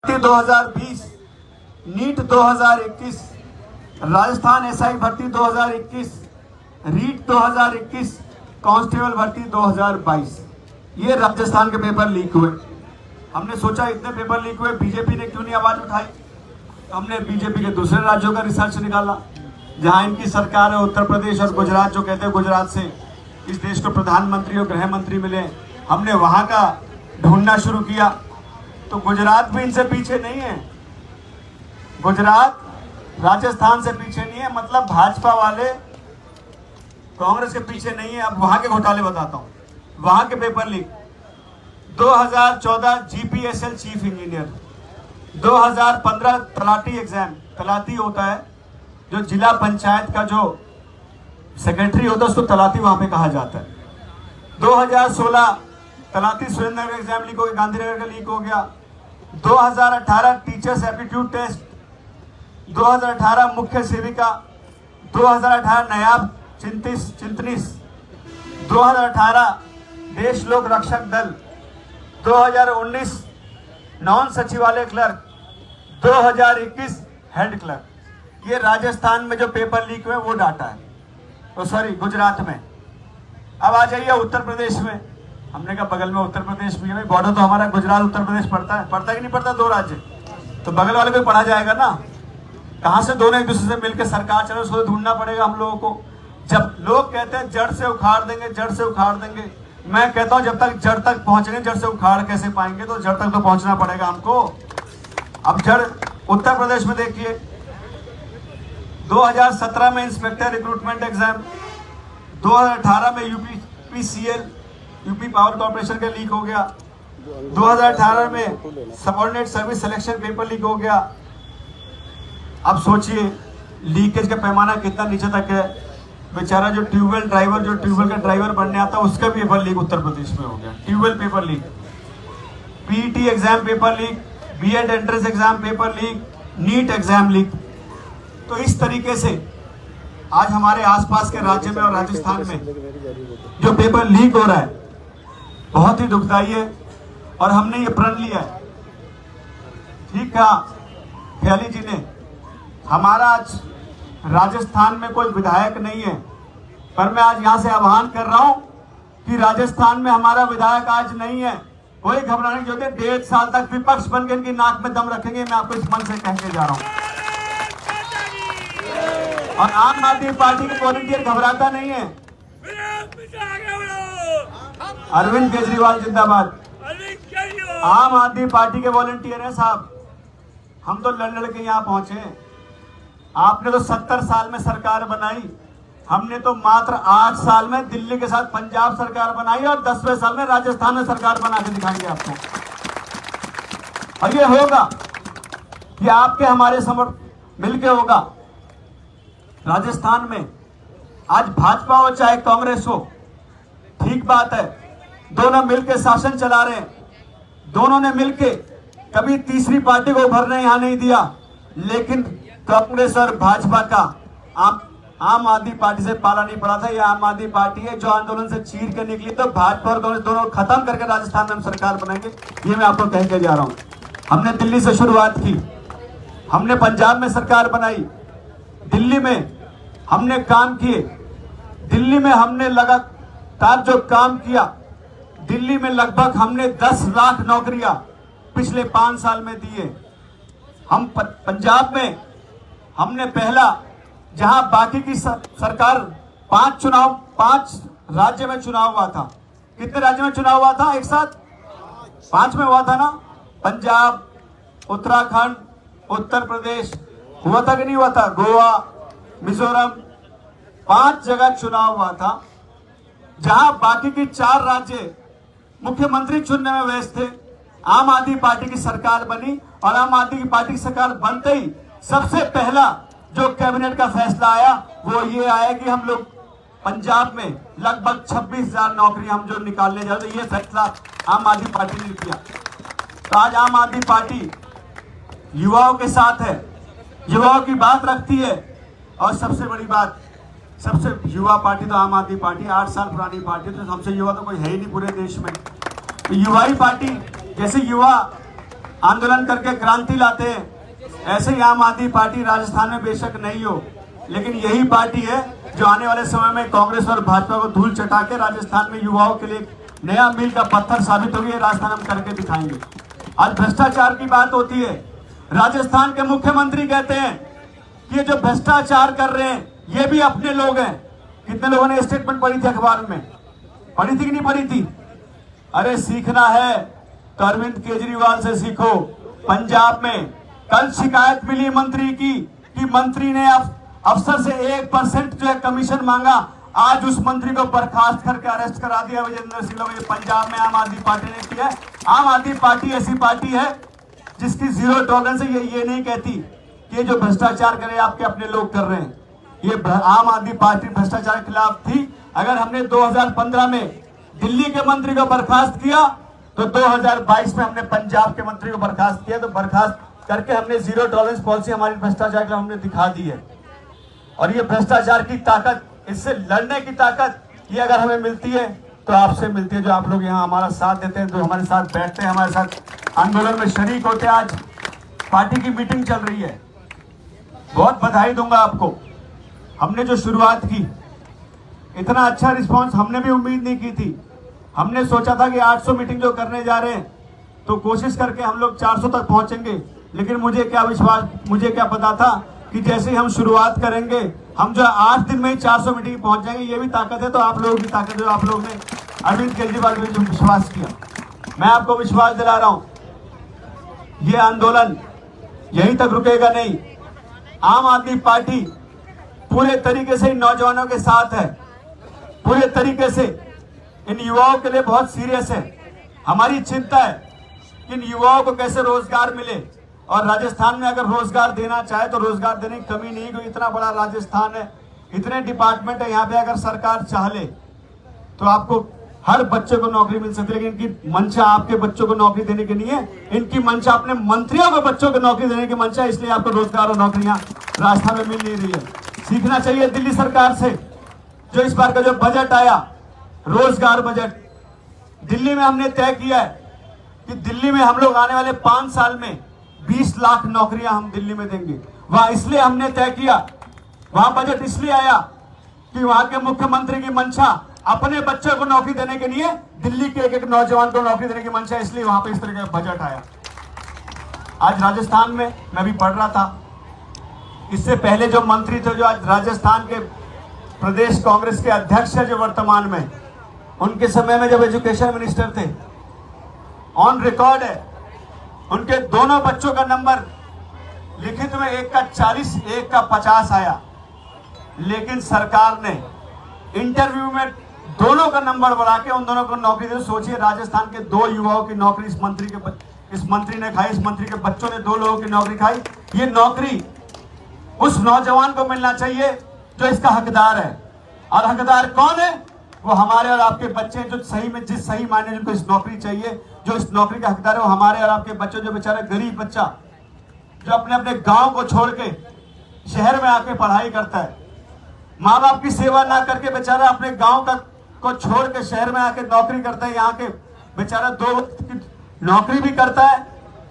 2020, NEET 2021, Rajasthan SI भर्ती 2021, REET 2021, constable भर्ती 2022। ये राजस्थान के पेपर लीक हुए। हमने सोचा इतने पेपर लीक हुए, बीजेपी ने क्यों नहीं आवाज उठाई। हमने बीजेपी के दूसरे राज्यों का रिसर्च निकाला जहां इनकी सरकार है, उत्तर प्रदेश और गुजरात, जो कहते हैं गुजरात से इस देश को प्रधानमंत्री और गृह मंत्री मिले। हमने वहां का ढूंढना शुरू किया तो गुजरात भी इनसे पीछे नहीं है। गुजरात राजस्थान से पीछे नहीं है, मतलब भाजपा वाले कांग्रेस के पीछे नहीं है। अब वहां के घोटाले बताता हूं। वहां के paper leak 2014 GPSL chief engineer, 2015 तलाटी एग्जाम, तलाटी होता है जो जिला पंचायत का जो सेक्रेटरी होता है उसको तलाटी वहां पे कहा जाता है। 2016 तलाटी सुरेंद्रनगर एग्जाम लीक हो गया, गांधीनगर का लीक हो गया। 2018 टीचर्स एप्टीट्यूड टेस्ट, 2018 मुख्य सेविका, 2018 नायब चिंतनीस, 2018 देश लोक रक्षक दल, 2019 नॉन सचिवालय क्लर्क, 2021 हेड क्लर्क। ये राजस्थान में जो पेपर लीक हुए वो डाटा है, तो सॉरी गुजरात में। अब आ जाइए उत्तर प्रदेश में। हमने कहा बगल में उत्तर प्रदेश भी है भाई, बॉर्डर तो हमारा गुजरात उत्तर प्रदेश पड़ता है कि नहीं पड़ता, दो राज्य, तो बगल वाले को भी पढ़ा जाएगा ना। कहां से दोनों एक दूसरे से मिलकर सरकार चले, उसको ढूंढना पड़ेगा हम लोगों को। जब लोग कहते हैं जड़ से उखाड़ देंगे, जड़ से उखाड़ देंगे, मैं कहता हूं जब तक जड़ तक पहुंचेंगे जड़ से उखाड़ कैसे पाएंगे, तो जड़ तक तो पहुंचना पड़ेगा हमको। अब जड़ उत्तर प्रदेश में देखिए, 2017 में इंस्पेक्टर रिक्रूटमेंट एग्जाम, 2018 में यूपीपीसीएल यूपी पावर कॉर्पोरेशन का लीक हो गया, 2018 में subordinate service selection paper leak हो गया। अब सोचिए लीकेज का पैमाना कितना नीचे तक है। बेचारा जो ट्यूबवेल ड्राइवर, जो ट्यूबवेल का ड्राइवर बनने आता है, उसका भी पेपर लीक उत्तर प्रदेश में हो गया। Tubewell paper leak, PET exam paper leak, B Ed entrance exam paper leak, NEET exam leak. तो इस तरीके से आज हमारे आसपास के राज्य में और राजस्थान में जो पेपर लीक हो रहा है बहुत ही दुखदाई है। और हमने ये प्रण लिया है, ठीक कहा ख्याली जी ने, हमारा आज राजस्थान में कोई विधायक नहीं है, पर मैं आज यहां से आह्वान कर रहा हूं कि राजस्थान में हमारा विधायक आज नहीं है, कोई घबराने की जरूरत है। 1.5 साल तक विपक्ष बनकर इनकी नाक में दम रखेंगे, मैं आपको इस मन से कह के जा रहा हूं। और आम आदमी पार्टी के वॉलंटियर घबराता नहीं है। अरविंद केजरीवाल जिंदाबाद। आम आदमी पार्टी के वॉलंटियर हैं साहब। हम तो लड़ लड़ के यहाँ पहुंचे। आपने तो 70 साल में सरकार बनाई, हमने तो मात्र 8 साल में दिल्ली के साथ पंजाब सरकार बनाई और 10वें साल में राजस्थान में सरकार बना के दिखाएंगे आपको। और ये होगा कि आपके हमारे समर्थ मिलके होगा। राजस्थान में आज भाजपा हो चाहे कांग्रेस हो, ठीक बात है, दोनों मिलकर शासन चला रहे हैं। दोनों ने मिलकर कभी तीसरी पार्टी को उभरने यहां नहीं दिया, लेकिन कांग्रेस और भाजपा का आम आदमी पार्टी से पाला नहीं पड़ा था। यह आम आदमी पार्टी है जो आंदोलन से चीर के निकली, तो भाजपा और कांग्रेस दोनों खत्म करके राजस्थान में हम सरकार बनाएंगे, ये मैं आपको कह के जा रहा हूं। हमने दिल्ली से शुरुआत की, हमने पंजाब में सरकार बनाई, दिल्ली में हमने काम किए, दिल्ली में हमने लगातार जो काम किया, दिल्ली में लगभग हमने 10 लाख नौकरियां पिछले 5 साल में दिए। हम पंजाब में हमने पहला, जहां बाकी की सरकार 5 राज्य में चुनाव हुआ था। कितने राज्य में चुनाव हुआ था एक साथ? 5 में हुआ था ना। पंजाब, उत्तराखंड, उत्तर प्रदेश, हुआ था कि नहीं हुआ था? गोवा, मिजोरम, 5 जगह चुनाव हुआ था, जहां बाकी की 4 राज्य मुख्यमंत्री चुनने में व्यस्त थे। आम आदमी पार्टी की सरकार बनी और आम आदमी पार्टी की सरकार बनते ही सबसे पहला जो कैबिनेट का फैसला आया वो ये आया कि हम लोग पंजाब में लगभग 26,000 नौकरियां हम जो निकालने जा रहे थे, ये फैसला आम आदमी पार्टी ने किया। तो आज आम आदमी पार्टी युवाओं के साथ है, युवाओं की बात रखती है। और सबसे बड़ी बात, सबसे युवा पार्टी तो आम आदमी पार्टी, 8 साल पुरानी पार्टी, तो सबसे युवा तो कोई है ही नहीं पूरे देश में। तो युवाई पार्टी, जैसे युवा आंदोलन करके क्रांति लाते हैं। ऐसे ही आम आदमी पार्टी राजस्थान में बेशक नहीं हो, लेकिन यही पार्टी है जो आने वाले समय में कांग्रेस और भाजपा को धूल चटा के राजस्थान में युवाओं के लिए नया मील का पत्थर साबित होगी। राजस्थान हम करके दिखाएंगे। आज भ्रष्टाचार की बात होती है, राजस्थान के मुख्यमंत्री कहते हैं कि ये जो भ्रष्टाचार कर रहे हैं ये भी अपने लोग हैं। कितने लोगों ने स्टेटमेंट पढ़ी थी अखबार में? पढ़ी थी कि नहीं पढ़ी थी? अरे सीखना है तो अरविंद केजरीवाल से सीखो। पंजाब में कल शिकायत मिली मंत्री की कि मंत्री ने अफसर से 1% जो है कमीशन मांगा। आज उस मंत्री को बर्खास्त करके अरेस्ट करा दिया विजेंद्र सिंह। ये पंजाब में आम आदमी पार्टी ने किया है। आम आदमी पार्टी ऐसी पार्टी है जिसकी जीरो टॉलरेंस है। ये नहीं कहती कि ये जो भ्रष्टाचार करे आपके अपने लोग कर रहे हैं। ये आम आदमी पार्टी भ्रष्टाचार के खिलाफ थी। अगर हमने 2015 में दिल्ली के मंत्री को बर्खास्त किया तो 2022 में हमने पंजाब के मंत्री को बर्खास्त किया। तो बर्खास्त करके हमने जीरो टॉलरेंस पॉलिसी हमारी भ्रष्टाचार के हमने दिखा दी है। और ये भ्रष्टाचार की ताकत, इससे लड़ने की ताकत ये अगर हमें मिलती है तो आपसे मिलती है, जो आप लोग यहाँ हमारा साथ देते हैं, जो हमारे साथ बैठते हैं, हमारे साथ आंदोलन में शरीक होते हैं। आज पार्टी की मीटिंग चल रही है, बहुत बधाई दूंगा आपको। हमने जो शुरुआत की, इतना अच्छा रिस्पांस हमने भी उम्मीद नहीं की थी। हमने सोचा था कि 800 मीटिंग जो करने जा रहे हैं तो कोशिश करके हम लोग 400 तक पहुंचेंगे, लेकिन मुझे क्या पता था कि जैसे ही हम शुरुआत करेंगे हम जो 8 दिन में ही 400 मीटिंग पहुंच जाएंगे। ये भी ताकत है तो आप लोगों की ताकत है। आप लोगों ने अरविंद केजरीवाल पे जो विश्वास किया, मैं आपको विश्वास दिला रहा हूं, ये आंदोलन यहीं तक रुकेगा नहीं। आम आदमी पार्टी पूरे तरीके से इन नौजवानों के साथ है, पूरे तरीके से इन युवाओं के लिए बहुत सीरियस है। हमारी चिंता है कि इन युवाओं को कैसे रोजगार मिले, और राजस्थान में अगर रोजगार देना चाहे तो रोजगार देने की कमी नहीं, क्योंकि इतना बड़ा राजस्थान है, इतने डिपार्टमेंट है यहाँ पे। अगर सरकार चाह ले तो आपको हर बच्चे को नौकरी मिल सकती है, लेकिन इनकी मंशा आपके बच्चों को नौकरी देने की नहीं है, इनकी मंशा अपने मंत्रियों को बच्चों को नौकरी देने की मंशा है। इसलिए आपको रोजगार और नौकरियां राजस्थान में मिल नहीं रही है। सीखना चाहिए दिल्ली सरकार से। जो इस बार का जो बजट आया, रोजगार बजट, दिल्ली में हमने तय किया है कि दिल्ली में हम लोग आने वाले 5 साल में 20 लाख नौकरियां हम दिल्ली में देंगे। वहां इसलिए हमने तय किया, वहां बजट इसलिए आया कि वहां के मुख्यमंत्री की मंशा अपने बच्चों को नौकरी देने के लिए दिल्ली के एक नौजवान को नौकरी देने की मंशा, इसलिए वहां पे इस तरह का बजट आया। आज राजस्थान में मैं भी पढ़ रहा था, इससे पहले जो मंत्री थे, जो आज राजस्थान के प्रदेश कांग्रेस के अध्यक्ष है जो वर्तमान में, उनके समय में जब एजुकेशन मिनिस्टर थे, ऑन रिकॉर्ड है उनके दोनों बच्चों का नंबर लिखित में एक का 40 एक का 50 आया, लेकिन सरकार ने इंटरव्यू में दोनों का नंबर बढ़ा के उन दोनों को नौकरी दी। सोचिए, राजस्थान के 2 युवाओं की नौकरी इस मंत्री ने खाई, इस मंत्री के बच्चों ने 2 लोगों की नौकरी खाई। ये नौकरी उस नौजवान को मिलना चाहिए जो इसका हकदार है, और हकदार कौन है? वो हमारे और आपके बच्चे, जो सही में जिस सही मायने जिनको इस नौकरी चाहिए, जो इस नौकरी का हकदार है, वो हमारे और आपके बच्चे, जो बेचारे गरीब बच्चा जो अपने अपने गांव को छोड़ के शहर में आके पढ़ाई करता है, माँ बाप की सेवा ना करके बेचारा अपने गांव को छोड़ के शहर में आके नौकरी करता है। यहाँ के बेचारा 2 वक्त की नौकरी भी करता है,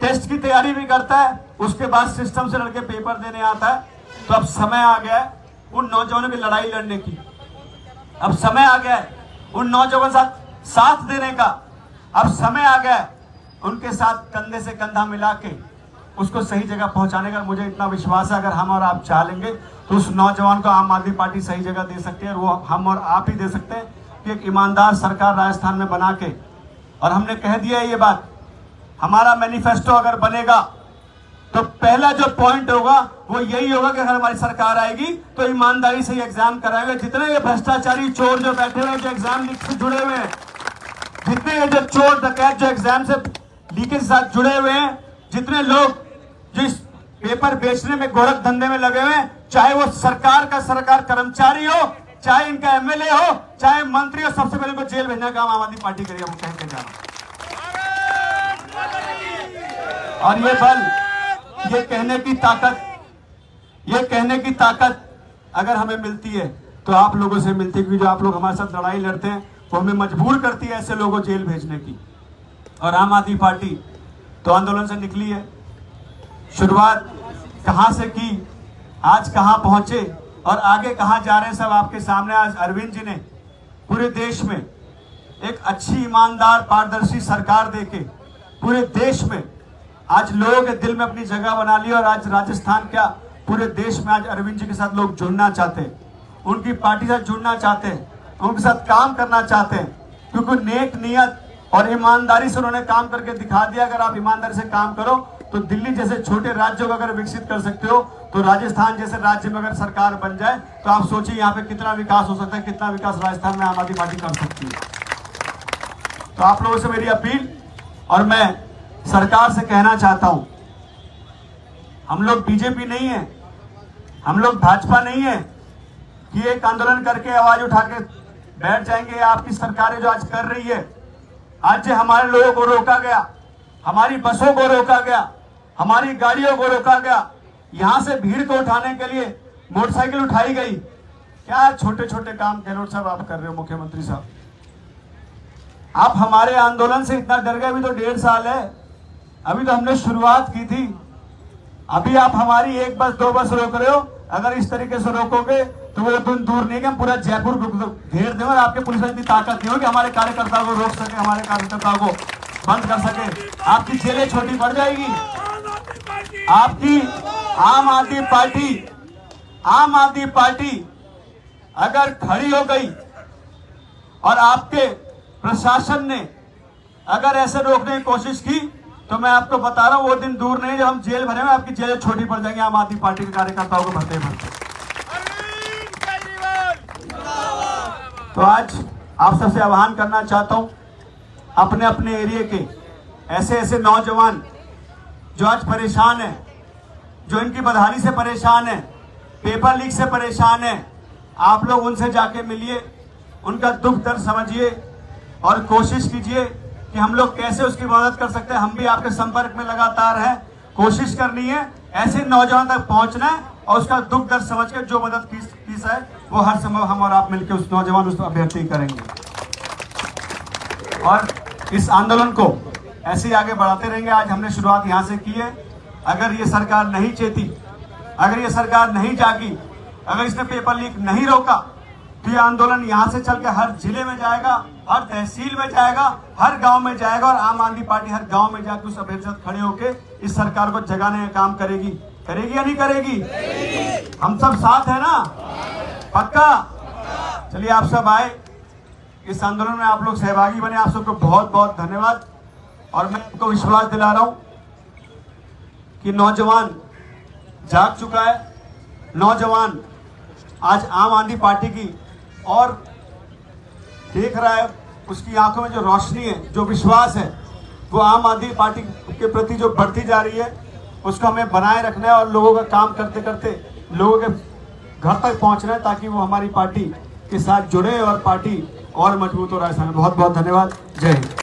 टेस्ट की तैयारी भी करता है, उसके बाद सिस्टम से लड़के पेपर देने आता है। तो अब समय आ गया है उन नौजवानों की लड़ाई लड़ने की, अब समय आ गया है उन नौजवानों के साथ देने का, अब समय आ गया है उनके साथ कंधे से कंधा मिला के उसको सही जगह पहुंचाने का। मुझे इतना विश्वास है, अगर हम और आप चाह लेंगे तो उस नौजवान को आम आदमी पार्टी सही जगह दे सकती है, और वो हम और आप ही दे सकते हैं कि एक ईमानदार सरकार राजस्थान में बना के। और हमने कह दिया है ये बात, हमारा मैनिफेस्टो अगर बनेगा तो पहला जो पॉइंट होगा वो यही होगा कि अगर हमारी सरकार आएगी तो ईमानदारी से एग्जाम कराएंगे। जितने ये भ्रष्टाचारी चोर जो बैठे हुए हैं, जो एग्जाम लीक से जुड़े हुए हैं, जितने ये जो चोर डकैत जो एग्जाम से लीकेज के साथ जुड़े हुए हैं, जितने लोग जो इस पेपर बेचने में गोरख धंधे में लगे हुए हैं, चाहे वो सरकार कर्मचारी हो, चाहे इनका एमएलए हो, चाहे मंत्री हो, सबसे पहले को जेल भेजने का काम आम आदमी पार्टी करेगी। हम कह के जा रहा हूं। और ये बल, ये कहने की ताकत अगर हमें मिलती है तो आप लोगों से मिलती है, क्योंकि जो आप लोग हमारे साथ लड़ाई लड़ते हैं वो हमें मजबूर करती है ऐसे लोगों को जेल भेजने की। और आम आदमी पार्टी तो आंदोलन से निकली है। शुरुआत कहां से की, आज कहां पहुंचे और आगे कहां जा रहे हैं, सब आपके सामने। आज अरविंद जी ने पूरे देश में एक अच्छी, ईमानदार, पारदर्शी सरकार देके पूरे देश में आज लोगों के दिल में अपनी जगह बना ली। और आज राजस्थान क्या, पूरे देश में आज अरविंद जी के साथ लोग जुड़ना चाहते हैं, उनकी पार्टी से जुड़ना चाहते हैं, उनके साथ काम करना चाहते हैं, क्योंकि नेक नियत और ईमानदारी से उन्होंने काम करके दिखा दिया। अगर आप ईमानदारी से काम करो तो दिल्ली जैसे छोटे राज्यों को अगर विकसित कर सकते हो, तो राजस्थान जैसे राज्य में अगर सरकार बन जाए तो आप सोचिए यहाँ पे कितना विकास हो सकता है, कितना विकास राजस्थान में आम आदमी पार्टी कर सकती है। तो आप लोगों से मेरी अपील, और मैं सरकार से कहना चाहता हूं, हम लोग बीजेपी नहीं है, हम लोग भाजपा नहीं है कि एक आंदोलन करके आवाज उठा के बैठ जाएंगे। आपकी सरकारें जो आज कर रही है, आज जो हमारे लोगों को रोका गया, हमारी बसों को रोका गया, हमारी गाड़ियों को रोका गया, यहां से भीड़ को उठाने के लिए मोटरसाइकिल उठाई गई। क्या छोटे छोटे काम गहलोत साहब आप कर रहे हो, मुख्यमंत्री साहब? आप हमारे आंदोलन से इतना डर गए? अभी तो 1.5 साल है, अभी तो हमने शुरुआत की थी। अभी आप हमारी 1 बस 2 बस रोक रहे हो। अगर इस तरीके से रोकोगे तो वो दिन दूर नहीं कि हम पूरा जयपुर घेर दें और आपके पुलिस में इतनी ताकत नहीं हो कि हमारे कार्यकर्ताओं को रोक सके, हमारे कार्यकर्ताओं को बंद कर सके। आपकी जेलें छोटी पड़ जाएगी। आपकी आम आदमी पार्टी अगर खड़ी हो गई और आपके प्रशासन ने अगर ऐसे रोकने की कोशिश की, तो मैं आपको बता रहा हूं वो दिन दूर नहीं जब हम जेल भरे में आपकी जेलें छोटी पड़ जाएंगी आम आदमी पार्टी के कार्यकर्ताओं को भरते भरते। तो आज आप सबसे आह्वान करना चाहता हूं, अपने अपने एरिया के ऐसे ऐसे नौजवान जो आज परेशान है, जो इनकी बदहाली से परेशान है, पेपर लीक से परेशान है, आप लोग उनसे जाके मिलिए, उनका दुख दर्द समझिए और कोशिश कीजिए कि हम लोग कैसे उसकी मदद कर सकते हैं। हम भी आपके संपर्क में लगातार हैं। कोशिश करनी है ऐसे नौजवान तक पहुंचना है और उसका दुख दर्द समझ के जो मदद की है वो हर संभव हम और आप मिलकर उस नौजवान उस अभ्यर्थी करेंगे। और इस आंदोलन को ऐसे ही आगे बढ़ाते रहेंगे। आज हमने शुरुआत यहाँ से की है। अगर ये सरकार नहीं चेती, अगर ये सरकार नहीं जागी, अगर इसने पेपर लीक नहीं रोका, तो ये आंदोलन यहाँ से चल के हर जिले में जाएगा, हर तहसील में जाएगा, हर गांव में जाएगा और आम आदमी पार्टी हर गांव में जाकर उस अभ्यर्थी के साथ खड़े होकर इस सरकार को जगाने का काम करेगी। करेगी या नहीं करेगी? हम सब साथ है ना? पक्का? चलिए आप सब आए, इस आंदोलन में आप लोग सहभागी बने। आप सबको बहुत बहुत धन्यवाद। और मैं आपको विश्वास दिला रहा हूं कि नौजवान जाग चुका है। नौजवान आज आम आदमी पार्टी की और देख रहा है, उसकी आंखों में जो रोशनी है, जो विश्वास है, वो आम आदमी पार्टी के प्रति जो बढ़ती जा रही है, उसको हमें बनाए रखना है और लोगों का काम करते करते लोगों के घर तक पहुंचना है, ताकि वो हमारी पार्टी के साथ जुड़े और पार्टी और मजबूत हो। राजस्थान में बहुत बहुत धन्यवाद। जय हिंद।